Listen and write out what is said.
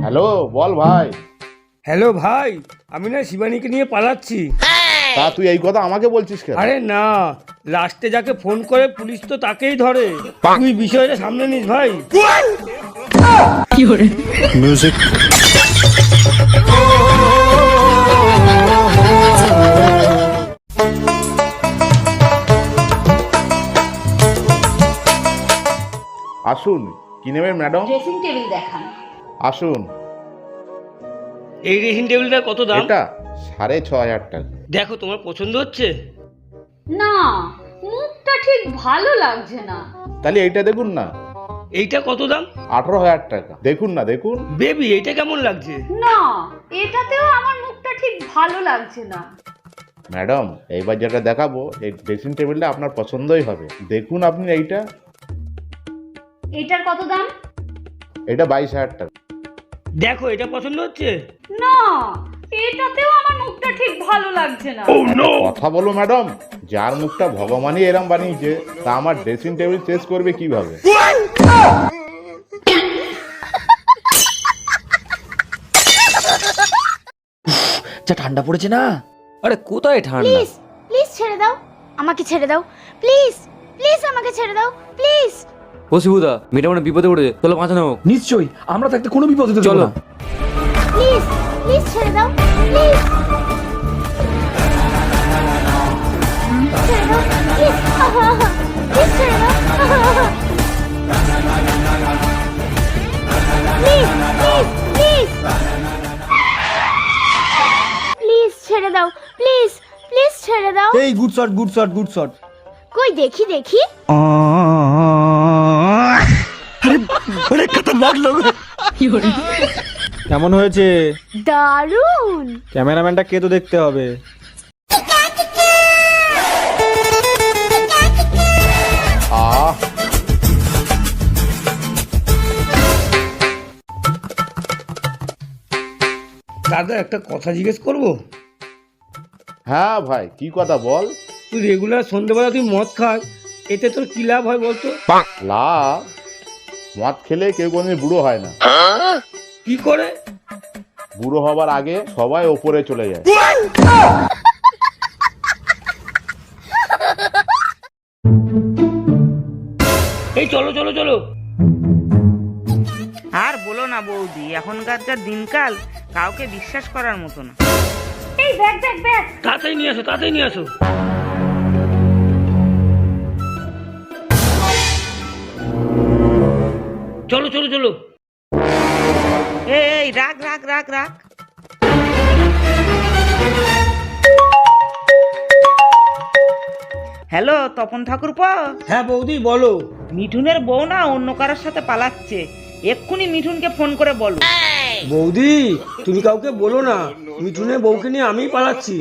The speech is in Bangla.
হ্যালো, বল ভাই। হ্যালো ভাই, আমি না শিবানীকে নিয়ে পালাচ্ছি। তা তুই এই কথা আমাকে বলছিস কেন? আরে না, লাস্টে যাকে ফোন করে পুলিশ তো তাকেই ধরে। তুই বিষয়টা সামনে নিস ভাই। মিউজিক। আসুন, কি নেবেন ম্যাডাম? ড্রেসিং টেবিল দেখান। আসুন। এই ড্রেসিং টেবিলটার কত দাম? এটা 6,500 টাকা। দেখো তোমার পছন্দ হচ্ছে? না, মুখটা ঠিক ভালো লাগছে না। তাহলে এইটা দেখুন না, এইটা কত দাম? 18,000 টাকা। দেখুন না, দেখুন। বেবি, এইটা কেমন লাগছে? না, এটাতেও আমার মুখটা ঠিক ভালো লাগছে না। ম্যাডাম, এইবার যেটা দেখাবো এই ড্রেসিং টেবিলটা আপনার পছন্দই হবে। দেখুন আপনি এইটা। এটার কত দাম? এটা 22,000 টাকা। দেখো, এটা পছন্দ হচ্ছে? না, এটাতেও আমার মুখটা ঠিক ভালো লাগছে না। কথা বলো ম্যাডাম, যার মুখটা ভগবানই এরম বানিয়েছে তা আমার ড্রেসিং টেবিল চেস করবে কিভাবে? যা ঠান্ডা পড়েছে না। আরে কোথায় ঠান্ডা? প্লিজ প্লিজ ছেড়ে দাও, আমাকে ছেড়ে দাও প্লিজ, প্লিজ আমাকে ছেড়ে দাও প্লিজ। ও শিবুদা, মেয়েটা মানে বিপদে পড়েছে, চলো বাঁচানো হোক। নিশ্চয়ই, আমরা থাকতে কোনো বিপদ হতে দেব চলো। না। প্লিজ প্লিজ ছেড়ে দাও প্লিজ, ছেড়ে দাও প্লিজ, প্লিজ ছেড়ে দাও প্লিজ প্লিজ প্লিজ প্লিজ ছেড়ে দাও প্লিজ, প্লিজ ছেড়ে দাও। এই good shot, good shot, good shot. কই দেখি দেখি। আরে খতরনাক লোক। কেমন হয়েছে? দারুণ। ক্যামেরাম্যানটা কে তো দেখতে হবে। আহ, দাদা, একটা কথা জিজ্ঞেস করবো? হ্যাঁ ভাই, কি কথা বল। তুই রেগুলার সন্ধ্যেবেলা তুই মদ খাস, এতে তোর কি লাভ হয় বলতো? লাভ? মদ খেলে কেউ কোনদিন বুড়ো হয় না। কি করে? বুড়ো হবার আগে সবাই ওপরে চলে যায়। এই চলো চলো চলো। আর বলো না বৌদি, এখনকার যা দিনকাল, কাউকে বিশ্বাস করার মতো না। এই ব্যাগ ব্যাগ ব্যাগ। তাড়াতাড়ি নিয়ে আসো, তাড়াতাড়ি নিয়ে আসো। চলো চলো চলো। এই রাখ রাখ রাখ রাখ। হ্যালো তপন ঠাকুরপো। হ্যাঁ বৌদি, বলো। মিঠুনের বউ না অন্য কারোর সাথে পালাচ্ছে, এক্ষুনি মিঠুনকে ফোন করে বলো। বৌদি, তুমি কাউকে বলো না, মিঠুনের বউকে নিয়ে আমিই পালাচ্ছি।